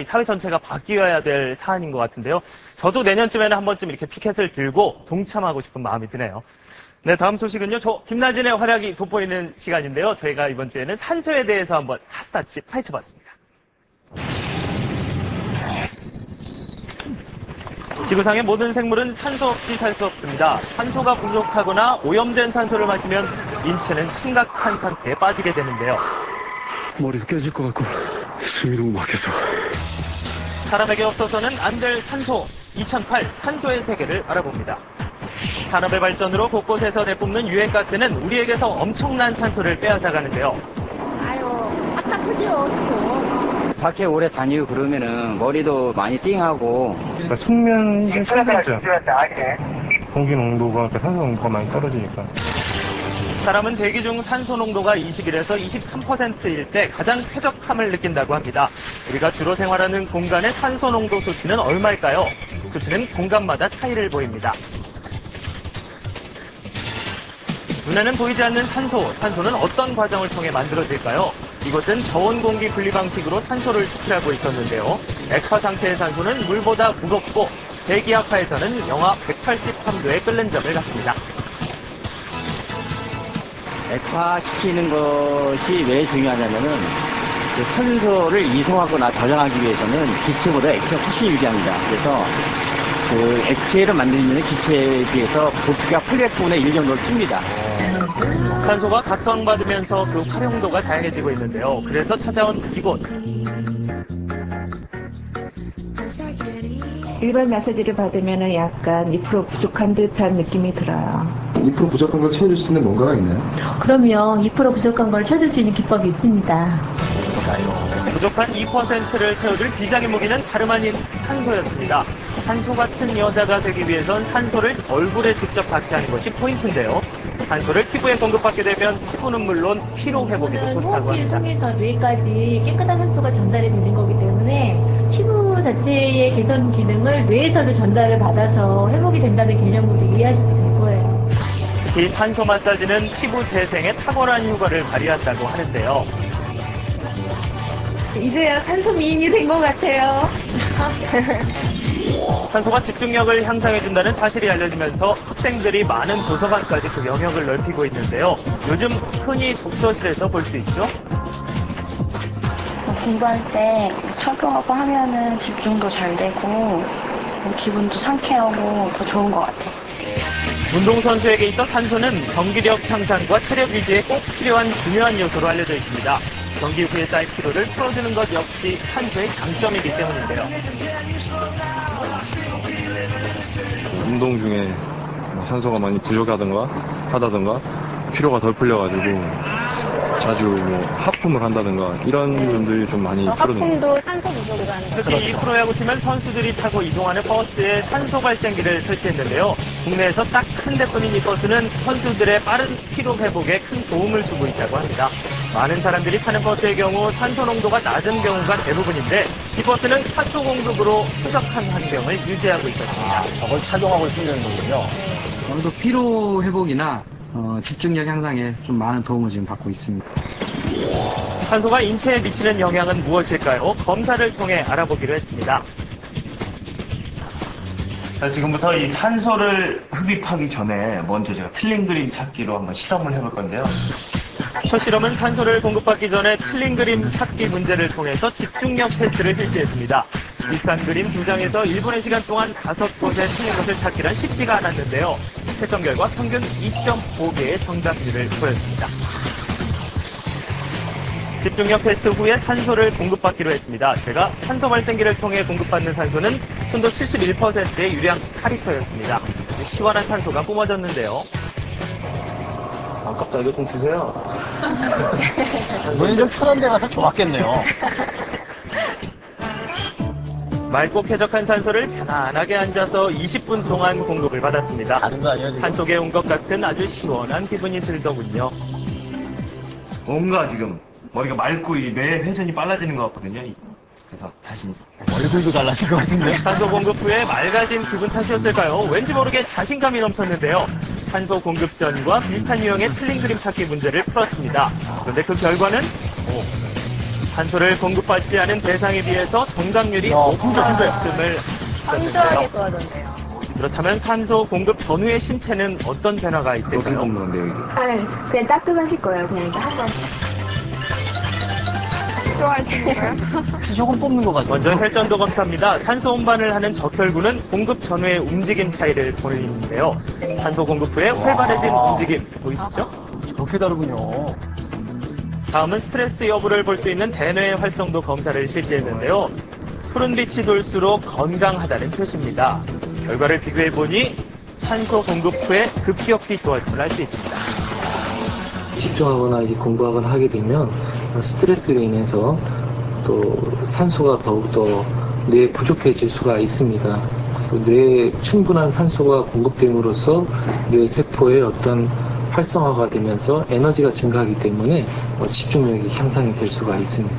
사회 전체가 바뀌어야 될 사안인 것 같은데요. 저도 내년쯤에는 한 번쯤 이렇게 피켓을 들고 동참하고 싶은 마음이 드네요. 네, 다음 소식은요. 김나진의 활약이 돋보이는 시간인데요. 저희가 이번 주에는 산소에 대해서 한번 샅샅이 파헤쳐봤습니다. 지구상의 모든 생물은 산소 없이 살 수 없습니다. 산소가 부족하거나 오염된 산소를 마시면 인체는 심각한 상태에 빠지게 되는데요. 머리도 깨질 것 같고 숨이 너무 막혀서. 사람에게 없어서는 안 될 산소. 2008 산소의 세계를 알아봅니다. 산업의 발전으로 곳곳에서 내뿜는 유해가스는 우리에게서 엄청난 산소를 빼앗아가는데요. 아유, 답답하죠, 또. 밖에 오래 다니고 그러면은 머리도 많이 띵하고. 그러니까 숙면이 좀 힘들죠. 공기 농도가, 산소 농도가 많이 떨어지니까. 사람은 대기 중 산소 농도가 21에서 23%일 때 가장 쾌적함을 느낀다고 합니다. 우리가 주로 생활하는 공간의 산소 농도 수치는 얼마일까요? 수치는 공간마다 차이를 보입니다. 눈에는 보이지 않는 산소, 산소는 어떤 과정을 통해 만들어질까요? 이곳은 저온 공기 분리 방식으로 산소를 추출하고 있었는데요. 액화 상태의 산소는 물보다 무겁고 대기하파에서는 영하 183도에 끓는 점을 갖습니다. 액화시키는 것이 왜 중요하냐면은 산소를 이송하거나 저장하기 위해서는 기체보다 액체가 훨씬 유리합니다. 그래서 그 액체를 만들면 기체에 비해서 부피가 800분의 1 정도를 틉니다. 산소가 각광받으면서 그 활용도가 다양해지고 있는데요. 그래서 찾아온 이곳. 일반 마사지를 받으면 약간 2% 부족한 듯한 느낌이 들어요. 2% 부족한 걸 채워줄 수 있는 뭔가가 있나요? 그럼요. 2% 부족한 걸 채워줄 수 있는 기법이 있습니다. 부족한 2%를 채워줄 비장의 무기는 다름 아닌 산소였습니다. 산소 같은 여자가 되기 위해선 산소를 얼굴에 직접 닿게 하는 것이 포인트인데요. 산소를 피부에 공급받게 되면 피부는 물론 피로 회복에도 좋다고 호흡기를 합니다. 통해서 뇌까지 깨끗한 산소가 전달이 되는 거기 때문에 피부 자체의 개선 기능을 뇌에서도 전달을 받아서 회복이 된다는 개념으로 이해하시면 될 거예요. 특히 산소 마사지는 피부 재생에 탁월한 효과를 발휘한다고 하는데요. 이제야 산소 미인이 된 것 같아요. 산소가 집중력을 향상해준다는 사실이 알려지면서 학생들이 많은 도서관까지 그 영역을 넓히고 있는데요. 요즘 흔히 독서실에서 볼 수 있죠. 공부할 때 착용하고 하면은 집중도 잘 되고 기분도 상쾌하고 더 좋은 것 같아요. 운동선수에게 있어 산소는 경기력 향상과 체력 유지에 꼭 필요한 중요한 요소로 알려져 있습니다. 경기 후에 쌓인 피로를 풀어주는 것 역시 산소의 장점이기 때문인데요. 운동 중에 산소가 많이 부족하다던가 하다던가 피로가 덜 풀려가지고 자주 하품을 한다든가 이런 분들이 좀 많이 줄어드는 하품도 산소 부족으로 하는 거죠. 특히 이 프로야구팀은 선수들이 타고 이동하는 버스에 산소 발생기를 설치했는데요. 국내에서 딱 한 대뿐인 이 버스는 선수들의 빠른 피로 회복에 큰 도움을 주고 있다고 합니다. 많은 사람들이 타는 버스의 경우 산소 농도가 낮은 경우가 대부분인데 이 버스는 산소 공급으로 쾌적한 환경을 유지하고 있었습니다. 저걸 착용하고 있으면 되는 거군요. 아무래도 피로 회복이나 집중력 향상에 좀 많은 도움을 지금 받고 있습니다. 산소가 인체에 미치는 영향은 무엇일까요? 검사를 통해 알아보기로 했습니다. 자, 지금부터 이 산소를 흡입하기 전에 먼저 제가 틀린 그림 찾기로 한번 실험을 해볼 건데요. 첫 실험은 산소를 공급받기 전에 틀린 그림 찾기 문제를 통해서 집중력 테스트를 실시했습니다. 비슷한 그림 2장에서 1분의 시간 동안 5곳에 틀린 것을 찾기란 쉽지가 않았는데요. 채점 결과 평균 2.5개의 정답률을 보였습니다. 집중력 테스트 후에 산소를 공급받기로 했습니다. 제가 산소 발생기를 통해 공급받는 산소는 순도 71%의 유량 4리터였습니다. 시원한 산소가 뿜어졌는데요. 아깝다. 이거 좀 드세요. 이번엔 좀 편한 데 가서 좋았겠네요. 맑고 쾌적한 산소를 편안하게 앉아서 20분 동안 공급을 받았습니다. 다른 거 아니에요, 지금? 산속에 온 것 같은 아주 시원한 기분이 들더군요. 뭔가 지금 머리가 맑고 이 뇌 회전이 빨라지는 것 같거든요. 그래서 자신 있습니다. 얼굴도 달라질 것 같은데. 산소 공급 후에 맑아진 기분 탓이었을까요? 왠지 모르게 자신감이 넘쳤는데요. 산소 공급 전과 비슷한 유형의 틀린 그림 찾기 문제를 풀었습니다. 그런데 그 결과는 산소를 공급받지 않은 대상에 비해서 정강률이 높음을 현저하게 좋아졌네요. 그렇다면 산소 공급 전후의 신체는 어떤 변화가 어떻게 있을까요? 뽑는 건데요, 이게? 그냥 따뜻하실 거예요. 그냥 이제 한 번. 좋아하시는 거예요? 조금 뽑는 것 같아요. 먼저 혈전도 검사입니다. 산소 운반을 하는 적혈구는 공급 전후의 움직임 차이를 보이는데요. 산소 공급 후에 활발해진 움직임 보이시죠? 그렇게 다르군요. 다음은 스트레스 여부를 볼 수 있는 대뇌 활성도 검사를 실시했는데요. 푸른빛이 돌수록 건강하다는 표시입니다. 결과를 비교해보니 산소 공급 후에 급격히 좋아짐을 알 수 있습니다. 집중하거나 이제 공부하거나 하게 되면 스트레스로 인해서 또 산소가 더욱더 뇌에 부족해질 수가 있습니다. 뇌에 충분한 산소가 공급됨으로써 뇌 세포의 어떤 활성화가 되면서 에너지가 증가하기 때문에 집중력이 향상이 될 수가 있습니다.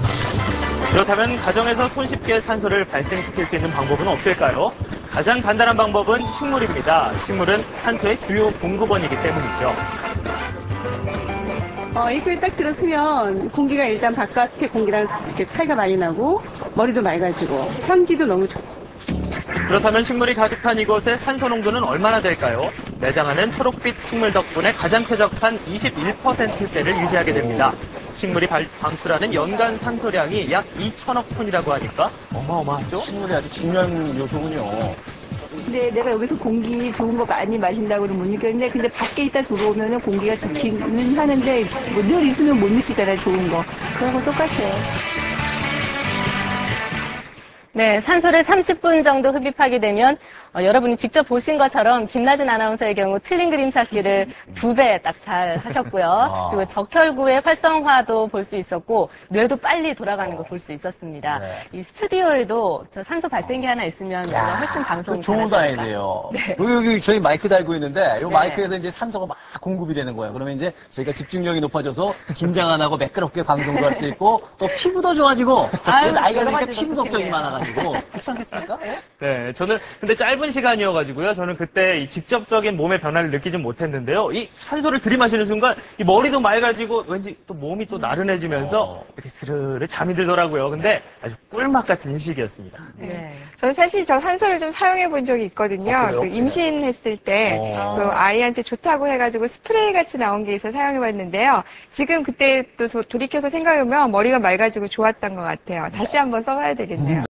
그렇다면 가정에서 손쉽게 산소를 발생시킬 수 있는 방법은 없을까요? 가장 간단한 방법은 식물입니다. 식물은 산소의 주요 공급원이기 때문이죠. 이걸 딱 들었으면 공기가 일단 바깥의 공기랑 이렇게 차이가 많이 나고 머리도 맑아지고 향기도 너무 좋고. 그렇다면 식물이 가득한 이곳의 산소 농도는 얼마나 될까요? 내장 안은 초록빛 식물 덕분에 가장 쾌적한 21%대를 유지하게 됩니다. 식물이 방출하는 연간 산소량이 약 2천억 톤이라고 하니까 어마어마하죠? 식물이 아주 중요한 요소군요. 근데 내가 여기서 공기 좋은 거 많이 마신다고는 못 느꼈는데 근데 밖에 있다 들어오면은 공기가 좋기는 하는데 늘 있으면 못 느끼잖아요, 좋은 거. 그런 거 똑같아요. 네, 산소를 30분 정도 흡입하게 되면 여러분이 직접 보신 것처럼 김나진 아나운서의 경우 틀린 그림 찾기를 2배 딱 잘 하셨고요. 그리고 적혈구의 활성화도 볼 수 있었고 뇌도 빨리 돌아가는 거 볼 수 있었습니다. 네. 이 스튜디오에도 저 산소 발생기 하나 있으면 훨씬 방송 좋은 아이디어예요. 네. 여기 저희 마이크 달고 있는데 이 네. 마이크에서 이제 산소가 막 공급이 되는 거예요. 그러면 이제 저희가 집중력이 높아져서 긴장 안 하고 매끄럽게 방송도 할 수 있고 또 피부도 좋아지고 아유, 나이가 여러 드니까 가지로 피부 걱정이 좋겠네요. 많아가지고 그렇지 않겠습니까? 예? 네, 저는 근데 짧은 시간이어가지고요. 저는 그때 이 직접적인 몸의 변화를 느끼진 못했는데요. 이 산소를 들이마시는 순간 이 머리도 맑아지고 왠지 또 몸이 또 나른해지면서 이렇게 스르르 잠이 들더라고요. 근데 아주 꿀맛 같은 휴식이었습니다. 네. 저는 사실 저 산소를 좀 사용해 본 적이 있거든요. 그래요? 그 임신했을 때 그 아이한테 좋다고 해가지고 스프레이 같이 나온 게 있어 사용해 봤는데요. 지금 그때 또 돌이켜서 생각해보면 머리가 맑아지고 좋았던 것 같아요. 다시 한번 써봐야 되겠네요.